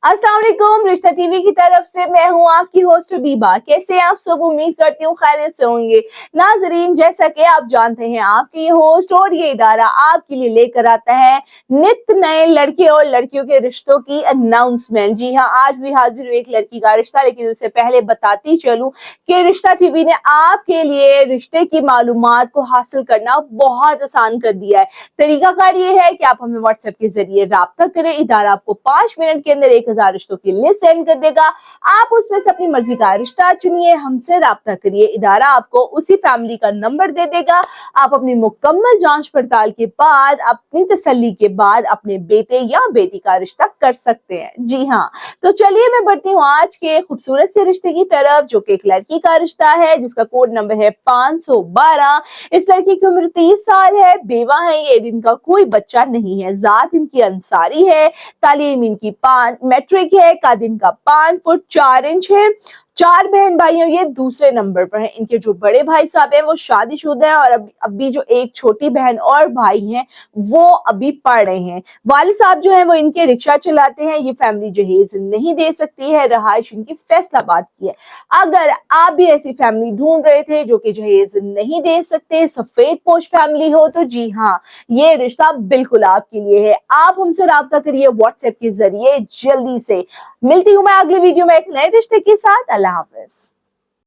अस्सलाम वालेकुम, रिश्ता टीवी की तरफ से मैं हूं आपकी होस्ट बीबा। कैसे आप सब? उम्मीद करती हूँ खैरियत से होंगे। नाजरीन, जैसा कि आप जानते हैं, आपके ये होस्ट और ये इदारा आपके लिए लेकर आता है नित नए लड़के और लड़कियों के रिश्तों की अनाउंसमेंट। जी हाँ, आज भी हाजिर हुई एक लड़की का रिश्ता, लेकिन उससे पहले बताती चलूं कि रिश्ता टीवी ने आपके लिए रिश्ते की मालूमात को हासिल करना बहुत आसान कर दिया है। तरीकाकार ये है कि आप हमें व्हाट्सएप के जरिए राब्ता करें। इदारा आपको 5 मिनट के अंदर 1000 रिश्तों की लिस्ट सेंड कर देगा। आप उसमें से अपनी मर्जी का रिश्ता चुनिए, हमसे राब्ता करिए। इदारा आपको उसी फैमिली का नंबर दे देगा। आप अपनी मुकम्मल जांच पड़ताल के बाद, अपनी तसल्ली के बाद अपने बेटे या बेटी का रिश्ता कर सकते हैं। जी हाँ, तो चलिए मैं बढ़ती हूँ आज के खूबसूरत से रिश्ते की तरफ, जो कि एक लड़की का रिश्ता है जिसका कोड नंबर है 512। इस लड़की की उम्र 30 साल है, बेवा है ये, इनका कोई बच्चा नहीं है। जात इनकी अंसारी है, तालीम इनकी मैट्रिक है, कद इनका 5 फुट 4 इंच है। 4 बहन भाई हैं, ये दूसरे नंबर पर है। इनके जो बड़े भाई साहब हैं वो शादीशुदा है, और अभी जो एक छोटी बहन और भाई हैं वो अभी पढ़ रहे हैं। वालिद साहब जो है वो इनके रिक्शा चलाते हैं। ये फैमिली जहेज नहीं दे सकती है, रहाइश इनकी फैसलाबाद की है। अगर आप भी ऐसी फैमिली ढूंढ रहे थे जो कि जहेज नहीं दे सकते, सफेद पोश फैमिली हो, तो जी हाँ, ये रिश्ता बिल्कुल आपके लिए है। आप हमसे राब्ता करिए व्हाट्सएप के जरिए जल्दी से। मिलती हूँ मैं अगले वीडियो में एक नए रिश्ते के साथ। अल्लाह हाफिज।